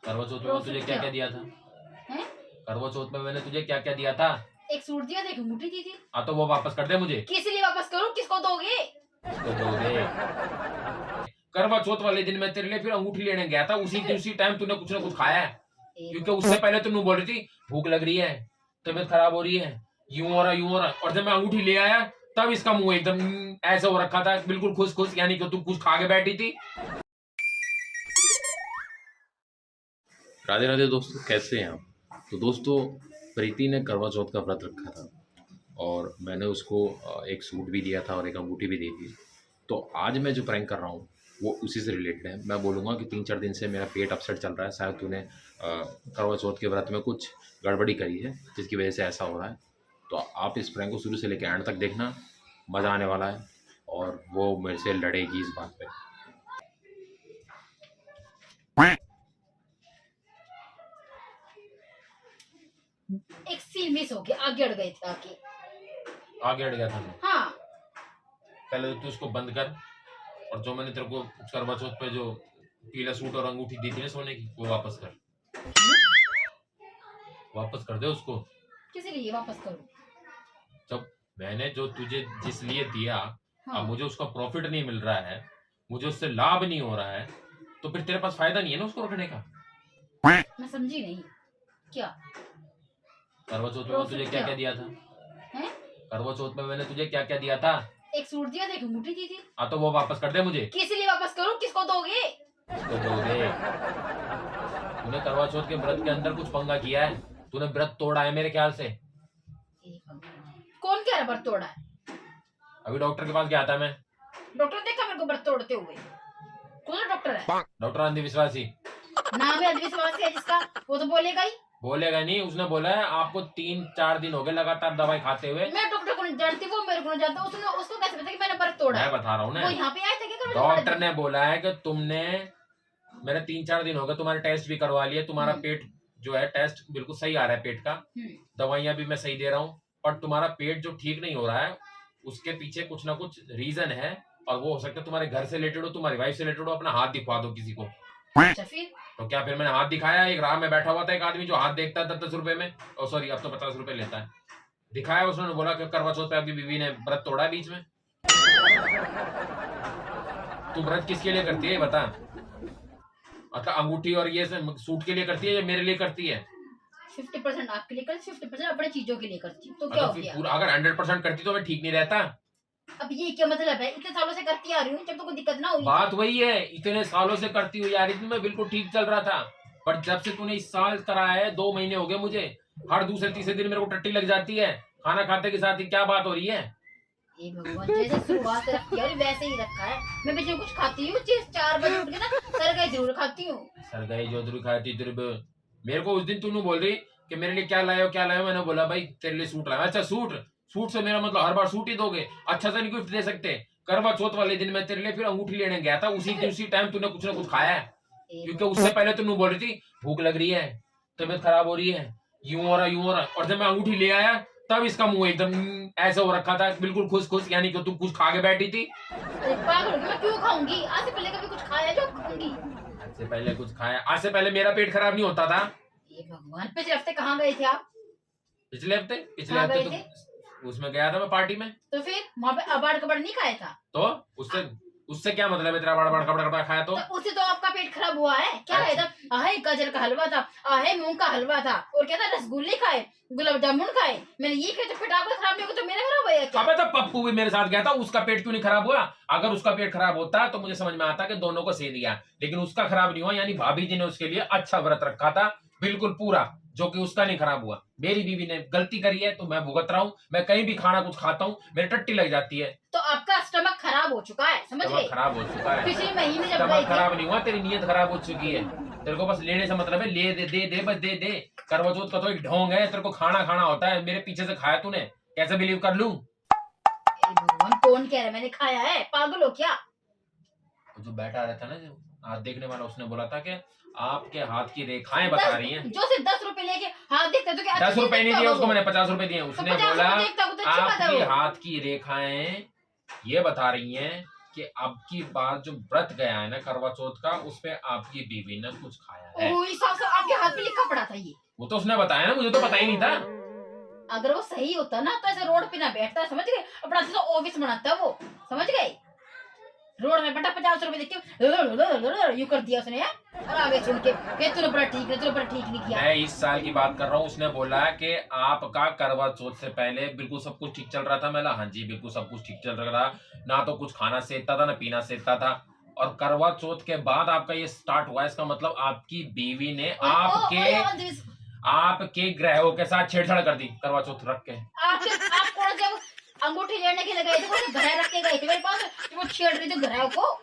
करवा चौथ में तुझे क्या क्या दिया था? हैं? करवा चौथ में मैंने तुझे क्या क्या दिया था? एक सूट दिया था, एक अंगूठी दी थी। हाँ तो वो वापस कर दे मुझे। किस लिए वापस करूं? किसको दोगे? तो दोगे। करवा चौथ वाले दिन मैं तेरे लिए फिर अंगूठी लेने गया था, उसी टाइम तूने कुछ ना कुछ खाया है, क्योंकि उससे पहले तू बोल रही थी भूख लग रही है, तबीयत खराब हो रही है, यूं हो रहा, और जब मैं अंगूठी ले आया तब इसका मुंह एकदम ऐसा हो रखा था, बिल्कुल खुश खुश, यानी कि तू कुछ खा के बैठी थी। राधे राधे दोस्तों, कैसे हैं आप? तो दोस्तों, प्रीति ने करवा चौथ का व्रत रखा था और मैंने उसको एक सूट भी दिया था और एक अंगूठी भी दी थी। तो आज मैं जो प्रैंक कर रहा हूँ वो उसी से रिलेटेड है। मैं बोलूँगा कि 3-4 दिन से मेरा पेट अपसेट चल रहा है, शायद तूने करवा चौथ के व्रत में कुछ गड़बड़ी करी है जिसकी वजह से ऐसा हो रहा है। तो आप इस प्रैंक को शुरू से लेकर एंड तक देखना, मज़ा आने वाला है और वो मेरे से लड़ेगी इस बात पे। एक सील मिस हो गया, आगे अड़ गए थे आके। आगे अड़ गया था मैं। हाँ, पहले तो तू उसको बंद कर, और जो मैंने तेरे को करवा चौथ पे जो पीला सूट और अंगूठी दी थी ना सोने की, वो वापस कर। वापस कर दे उसको। किस लिए वापस करूं? जब मैंने जो तुझे जिस लिए दिया, हाँ। अब मुझे उसका प्रॉफिट नहीं मिल रहा है, मुझे उससे लाभ नहीं हो रहा है, तो फिर तेरे पास फायदा नहीं है ना उसको रखने का। मैं समझी नहीं क्या? करवा चौथ में तुझे क्या क्या दिया था? हैं? करवा चौथ में मैंने तुझे क्या क्या दिया था? एक सूट दिया था, एक अंगूठी दी थी। हाँ तो वो वापस कर दे मुझे। किस लिए वापस करूं? किसको दोगे? तो दोगे। तूने करवा चौथ के व्रत के अंदर कुछ पंगा किया है, तूने व्रत तोड़ा है मेरे ख्याल से। कौन कह रहा व्रत तोड़ा है? अभी डॉक्टर के पास गया था मैं। डॉक्टर देखा मेरे को व्रत तोड़ते हुए? कौन सा डॉक्टर है? डॉक्टर अंधविश्वासी। नाम है अंधविश्वासी है जिसका, वो तो बोलेगा ही। बोलेगा नहीं, उसने बोला है आपको 3-4 दिन हो गए लगातार दवाई खाते हुए। मैं डॉक्टर को नहीं जानती, वो मेरे को नहीं जानता। उसने उसको कैसे पता कि मैंने व्रत तोड़ा मैं है? बता रहा हूँ ना, वो यहाँ पे आए थे क्या? डॉक्टर ने बोला है कि तुमने, मैंने 3-4 दिन हो गए, तुम्हारे टेस्ट भी करवा लिए, तुम्हारा पेट जो है टेस्ट बिल्कुल सही आ रहा है पेट का, दवाइयां भी मैं सही दे रहा हूँ, पर तुम्हारा पेट जो ठीक नहीं हो रहा है उसके पीछे कुछ ना कुछ रीजन है, और वो हो सकता है तुम्हारे घर से रिलेटेड हो, तुम्हारी वाइफ से रिलेटेड हो। अपना हाथ दिखवा दो किसी को। अच्छा फिर? तो क्या फिर मैंने हाथ दिखाया? एक राह में बैठा हुआ था एक आदमी जो हाथ देखता है 10-10 रुपए में, ओ सॉरी अब तो 50 रुपए लेता है, दिखाया, उसने बोला कि करवा चौथ पे आपकी बीवी ने व्रत तोड़ा है बीच में। तू व्रत किसके लिए करती है बता? मतलब अंगूठी और ये सूट के लिए करती है या मेरे लिए करती है? 50% आपके लिए करती, 50% अपने चीजों के लिए करती हूँ। तो क्या हो गया? पूरा अगर 100% करती तो मैं ठीक नहीं रहता। अब ये क्या मतलब है? इतने सालों से करती आ रही हूँ, जब तो कोई दिक्कत ना हुई। बात वही है, इतने सालों से करती हुई आ रही थी, मैं बिल्कुल ठीक चल रहा था, पर जब से तूने इस साल कराया है, 2 महीने हो गए मुझे, हर दूसरे तीसरे दिन मेरे को टट्टी लग जाती है खाना खाते के साथ ही। क्या बात हो रही है? हे भगवान, जैसे शुरुआत से रखती है वैसे ही रखा है। मैं बीच में कुछ खाती हूँ, 4 बजे उठ के ना सरगई जरूर खाती हूँ। सरगई जोधरी खाती मेरे को उस दिन तूने बोल रही कि मेरे लिए क्या लाए हो क्या लाए हो, मैंने बोला भाई तेरे लिए सूट लाया। अच्छा सूट, सूट से मेरा मतलब हर बार सूट ही दोगे? अच्छा सा नहीं गिफ्ट दे सकते? करवा चौथ वाले दिन मैं तेरे लिए फिर अंगूठी लेने गया था, उसी टाइम तूने कुछ ना कुछ खाया है, क्योंकि उससे पहले तूने बोल रही थी भूख लग रही है, तबीयत खराब हो रही है, यूं हो रहा, और जब मैं अंगूठी ले आया तब इसका मुंह एकदम ऐसा हो रखा था, बिल्कुल खुश खुश, यानी कि तू कुछ खा के बैठी थी। अरे पागल हो गई, मैं क्यों खाऊंगी? आज से पहले कभी कुछ खाया जो खाऊंगी? आज से पहले कुछ खाया? आज से पहले मेरा पेट खराब नहीं होता था। हे भगवान, पिछले हफ्ते कहाँ गए थे आप? पिछले हफ्ते तो उसमें गया था मैं पार्टी में। तो फिर वहाँ पे अबाड़ कबाड़ नहीं खाया था? तो उससे क्या मतलब है तेरा? बड़ा कपड़ा खाया तो उससे तो आपका पेट खराब हुआ है। क्या खाया था? आहे गाजर का हलवा था, आहे मूंग का हलवा था, और क्या था, रसगुल्ले खाए, गुलाब जामुन खाए। मैंने ये खाया तो पेट आपका खराब नहीं होगा तो मेरा खराब होगा क्या? अबे तो पप्पू भी मेरे साथ गया था, उसका पेट क्यों नहीं खराब हुआ? अगर उसका पेट खराब होता तो मुझे समझ में आता कि दोनों को सही दिया, लेकिन उसका खराब नहीं हुआ, यानी भाभी जी ने उसके लिए अच्छा व्रत रखा था बिल्कुल पूरा, जो कि उसका नहीं खराब हुआ। मेरी बीवी ने गलती करी है तो मैं भुगत रहा हूँ। मैं कहीं भी खाना कुछ खाता हूँ मेरी टट्टी लग जाती है। तो आपका स्टमक खराब हो चुका है, समझ गए? खराब हो चुका है। पिछले महीने जब स्टमक गए थे। खराब नहीं हुआ, तेरी नीयत खराब हो चुकी है। तेरे को बस लेने से मतलब है, ले दे दे दे बस दे दे। करवा चौथ का तो एक ढोंग है, तेरे को खाना खाना होता है, मेरे पीछे से खाया तूने, कैसे बिलीव कर लूं? भगवान, कौन कह रहा है मैंने खाया है? पागल हो क्या? जो बैठा रहता ना, जो हाथ देखने वाला, उसने बोला था कि आपके हाथ की रेखाएं बता रही हैं। जो सिर्फ 10 रुपए लेके हाथ देखते तो क्या? 10 रुपए नहीं दिए उसको, मैंने 50 रुपए दिए। उसने बोला तो आपकी हाथ की रेखाएं ये बता रही हैं कि अब की बार जो व्रत गया है ना करवा चौथ का, उसपे आपकी बीवी ने कुछ खाया है। ओ इस हिसाब से आपके हाथ पे लिखा पड़ा था ये। वो तो उसने बताया ना, मुझे तो पता ही नहीं था। अगर वो सही होता ना तो ऐसे रोड पे ना बैठता, समझ गए? अपना तो ऑफिस बनाता वो, समझ गए? रोड में बेटा 50 रुपए देके यू कर दिया उसने, और आगे सुन के ये तूने बड़ा ठीक नहीं किया। मैं इस साल की बात कर रहा हूँ। उसने बोला कि आपका करवा चौथ से पहले बिल्कुल सब कुछ ठीक चल रहा था। मैं हाँ जी बिल्कुल सब कुछ ठीक चल रहा था, ना तो कुछ खाना सेकता था ना पीना सेकता था। और करवा चौथ के बाद आपका ये स्टार्ट हुआ, इसका मतलब आपकी बीवी ने आपके ग्रहों के साथ छेड़छाड़ कर दी करवा चौथ रख के। आप कौन जब अंगूठी लेने के लिए गए थे, वो घर रख के गए थे मेरे पास, वो छेड़ रही थी ग्रहों को।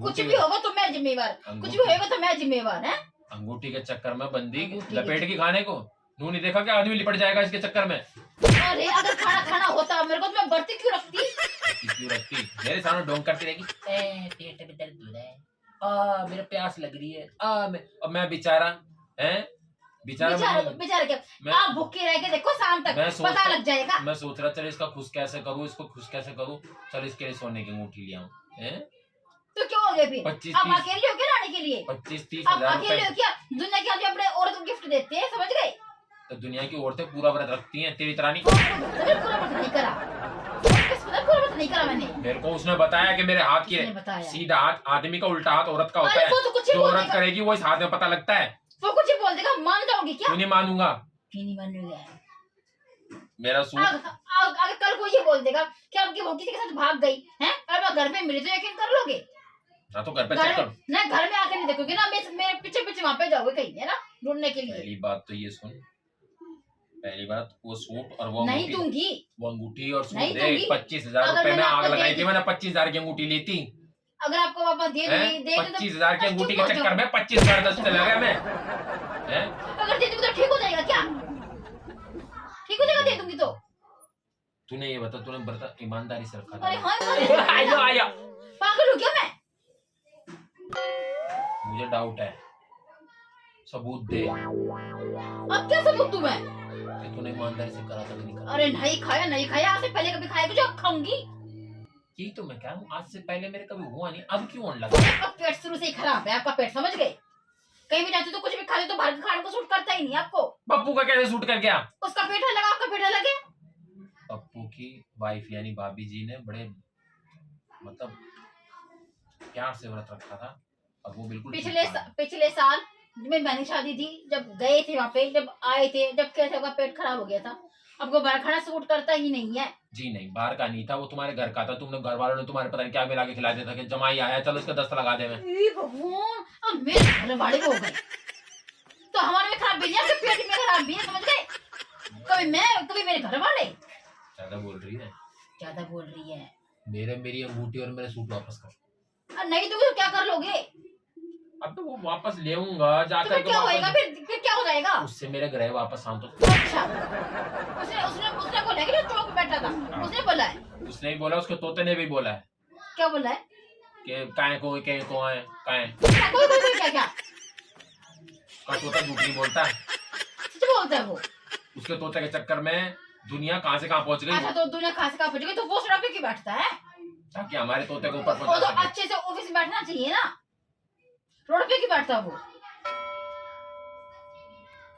कुछ भी होगा तो मैं जिम्मेवार, कुछ भी होगा तो मैं जिम्मेवार है। अंगूठी के चक्कर में बंदी लपेट की खाने को नू नहीं देखा क्या आदमी लिपट जाएगा इसके चक्कर में। अरे अगर खाना खाना होता मेरे को तो मैं बर्ती क्यों रखती? मेरे सामने डोंग करती रहेगी, पेट में दर्द हो रहा है, मेरे प्यास लग रही है, और मैं बेचारा बेचारा क्या आप भूखे रह के देखो शाम तक पता लग जाएगा। मैं सोच रहा चल इसका खुश कैसे करूँ, चल इसके लिए सोने की अंगूठी ले आऊं। तो क्यों हो गए फिर? 25 आप अकेले हो क्या लाने के लिए? 25-30 आप हजार अकेले हो क्या? दुनिया की आदमी अपने औरत को गिफ्ट देते हैं, समझ गए? तो दुनिया की औरतें पूरा व्रत रखती हैं, तेरी तरह नहीं। पूरा व्रत नहीं करा, पूरा व्रत नहीं करा मैंने। मेरे को उसने बताया कि मेरे हाथ की सीधा हाथ आदमी का, उल्टा हाथ औरत का होता है। जो औरत करेगी वो इस हाथ में पता लगता है। वो कुछ ही बोल देगा, मान जाओगी क्या? क्यों नहीं मानूंगा? क्यों नहीं मानूंगा? मेरा सूट अगर कल को ये बोल देगा कि आपकी बहू किसी के साथ भाग गई है और मैं घर पे मिली, तो यकीन कर लोगे? ना तो घर पे चेक करो ना, घर में आके नहीं देखोगे ना, मेरे पीछे वहां पे जाओगे कहीं, है ना, ढूंढने के लिए। पहली बात तो ये सुन, पहली बात वो सूट और वो नहीं दूंगी, वो अंगूठी और सूट दे। 25,000 रुपए में आग लगाई थी मैंने, 25,000 की अंगूठी ली थी। अगर आपको वापस दे दूंगी 25,000 की अंगूठी के चक्कर में 25,000 दस चला गया मैं। अगर दे दूंगी तो ठीक हो जाएगा क्या? ठीक हो जाएगा दे दूंगी तो? तूने ये बता, तूने बता ईमानदारी से रखा था? अरे हाँ आया पागल हो क्या मैं? मुझे डाउट है, सबूत दे। अब क्या सबूत दूं मैं? कि तूने ईमानदारी से करा था कि नहीं करा? अरे नहीं खाया, आज से पहले कभी खाया कुछ खाऊंगी? यही तो मैं कह रहा हूँ, आज से पहले मेरे कभी हुआ नहीं, अब क्यों होने लगा? आपका पेट शुरू से ही खराब है, आपका पेट, समझ गए? कहीं भी जाते तो कुछ भी खाते तो बाहर के खाने को सूट करता ही नहीं आपको। पप्पू का कैसे सूट कर गया? उसका पेट अलग, आपका पेट अलग है। पप्पू की वाइफ यानी भाभी जी ने बड़े मतलब प्यार से व्रत रखा था, अब वो बिल्कुल पिछले साल मैंने शादी थी, जब गए थे वहाँ पे, जब आए थे, जब कैसे का पेट खराब हो गया था। आपको बाहर खाना सूट करता ही नहीं है जी। नहीं, बाहर का नहीं था, वो तुम्हारे घर का था। तुमने घर वालों ने तुम्हारे पता नहीं क्या मिला के खिला दिया था कि जमाई आया चलो इसका दस्त लगा दे। भगवान, अब मेरे घर वाले हो गए तो हमारे में खराब भी नहीं है, पेट में खराब भी है, समझ गए? कभी मैं कभी मेरे घर वाले। ज्यादा बोल रही है। मेरी अंगूठी और मेरे सूट वापस कर। नहीं दोगे तो क्या कर लोगे? अब तो वो वापस ले आऊंगा जाकर। क्या होएगा फिर क्या हो जाएगा? उससे मेरे ग्रह वापस आऊं तो। अच्छा, उसने बोला कि जो चौक बैठा था, उसने बोला है? उसने ही बोला, उसके तोते ने भी बोला है। क्या बोला है? कि काहे को है कोई क्या उसका तोता झूठ नहीं बोलता, सच बोलता है वो। उसके तोते के चक्कर में दुनिया कहाँ से कहाँ पहुंच गई। अच्छा, तो दुनिया कहाँ से कहाँ पहुंच गई, तो वो सड़क पे क्यों बैठता है? ताकि हमारे तोते को ऊपर पहुंचा सके। अच्छे से ऑफिस में बैठना चाहिए ना, रोड पे क्यों बैठता वो?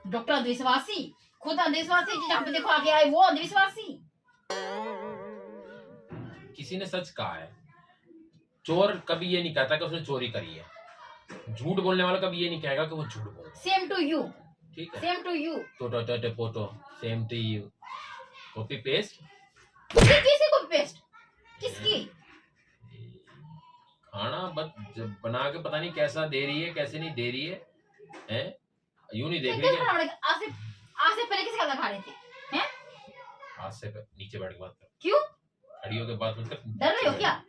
डॉक्टर अंधविश्वासी, खुद अंधविश्वासी, जहाँ पे देखो आगे आए वो अंधविश्वासी। किसी ने सच कहा है, चोर कभी ये नहीं कहता कि उसने चोरी करी है, झूठ बोलने वाला कभी ये नहीं कहेगा कि वो झूठ बोल। सेम टू यू, ठीक है, same to you. Photo same to you, copy paste. किसी को पेस्ट? किसकी? खाना बना के पता नहीं कैसा दे रही है, कैसे नहीं दे रही है, यूं नहीं देख रही है। आज से पहले किसके साथ खा रहे थे? हैं? आज से नीचे बैठ के बात कर। क्यों? खड़ी होके बात मत कर। डर रहे हो क्या?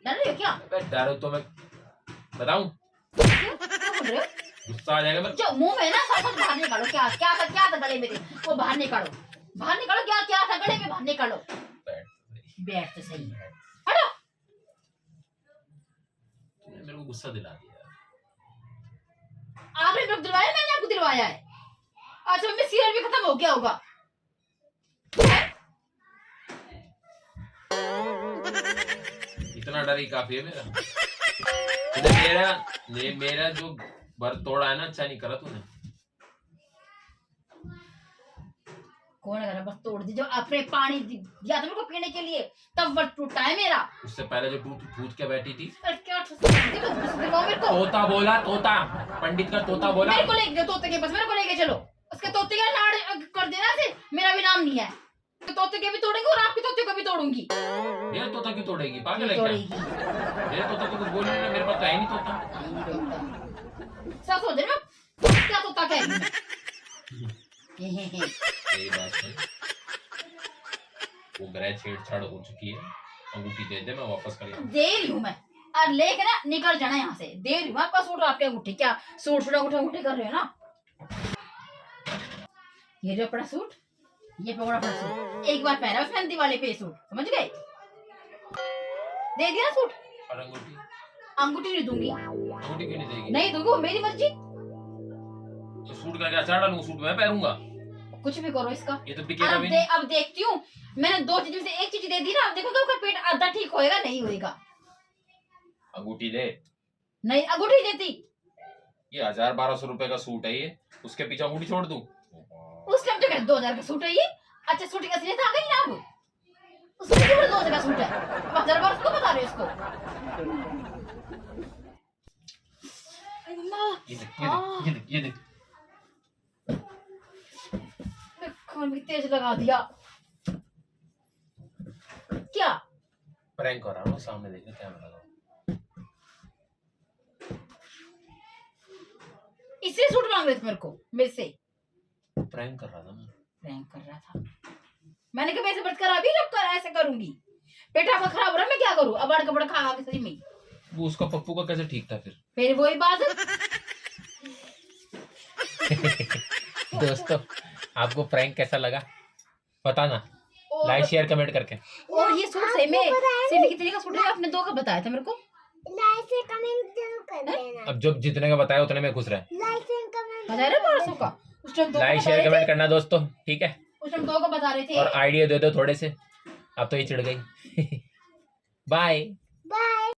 डर तो मैं बताऊं? क्यों बोल रहे हो? गुस्सा आ जाएगा। जो मुंह में ना सब बाहर निकालो। क्या था गले में? वो बाहर निकालो। क्या था गले में? बाहर निकालो। बैठ तो सही है। हटो। तुमने मेरे को गुस्सा दिला दिया। आपने मेरे को दिलवाया, मैंने आपको दिलवाया है। अच्छा, मैं सीरियल भी खत्म हो गया होगा। इतना डर ही काफी है मेरा। तूने मेरा जो भर तोड़ा है ना, अच्छा नहीं करा तूने। कौन है बस तोड़ दी, जब अपने पानी दिया था मेरे को पीने के लिए तब वर्त टूटा है मेरा। उससे पहले जो टूट के बैठी थी। अरे क्या दिलवाओ मेरे को। तोता बोला, तोता पंडित का तोता बोला। मेरे को लेके तोते के पास, मेरे को लेके चलो। उसके तोते का लाड़ कर देना से, मेरा भी नाम नहीं है। तो तोते के भी तोड़ेंगे और आपके तोते को भी तोड़ूंगी। मेरा तोता क्यों तोड़ेगी, पागल है क्या? मेरा तोता तो कुछ बोल नहीं रहा, मेरे पास तो है नहीं तोता। सब सोच रहे मैं क्या तोता कह रही हूं। यही बात है। वो ग्रह छेड़छाड़ हो चुकी है, अंगूठी दे दे, मैं वापस कर दे रही हूँ मैं। और लेके ना निकल जाना यहाँ से, दे रही हूँ आपका सूट, आपके अंगूठी। क्या सूट अंगूठी कर रहे हो ना। ये जो अपना सूट, ये पकड़ा अपना सूट, एक बार पहना उस मेहंदी वाले पे सूट, समझ गए? दे दिया सूट। और अंगूठी? अंगूठी नहीं दूंगी। अंगूठी क्यों नहीं देगी? नहीं दूंगी, वो मेरी मर्जी। तो सूट का क्या चार डालूं? सूट मैं पहनूंगा। कुछ भी करो इसका। ये तो बिकेगा भी नहीं। अब देखती हूँ, मैंने 2 चीजों से एक चीज दे दी ना, अब देखो उसका पेट आधा ठीक होएगा नहीं होएगा। अंगूठी दे। नहीं अंगूठी देती। ये 1000-1200 रुपए का सूट है ये, उसके पीछे अंगूठी छोड़ दूं? उस टाइम तो 2000 का सूट है ये। अच्छा सूट की असलियत आ गई ना अब। उसमें क्यों 2000 का सूट है? 1000 बार उसको बता रहे हो इसको। ये देख, ये देख। कान भी तेज लगा दिया। क्या प्रैंक कर रहा हूँ, सामने देखना कैमरा लगा। इसलिए सूट मांग रहे थे मेरे को, मेरे से। प्रैंक कर रहा था मैं। प्रैंक कर रहा था। मैंने कहा ऐसे बट कर, अभी जब कर ऐसे करूंगी। पेट आपका खराब हो रहा है, मैं क्या करूं? अब अड़ कपड़ा खा के सही में। वो उसका पप्पू का कैसे ठीक था फिर वही बात है। दोस्तों आपको प्रैंक कैसा लगा बताना, और लाइक शेयर कमेंट करके। और ये सूट सही में कितने का सूट है? आपने 2 का बताया था मेरे को। लाइक से कमेंट जरूर कर देना। अब जो जितने का बताया उतने में खुश रहे। लाइक से कमेंट बता रहे 1200 का उस टाइम। लाइक शेयर कमेंट करना दोस्तों, ठीक है? उस टाइम 2 का बता रहे थे। और आइडिया दे दो थोड़े से, अब तो ये चिढ़ गई। बाय। बाय।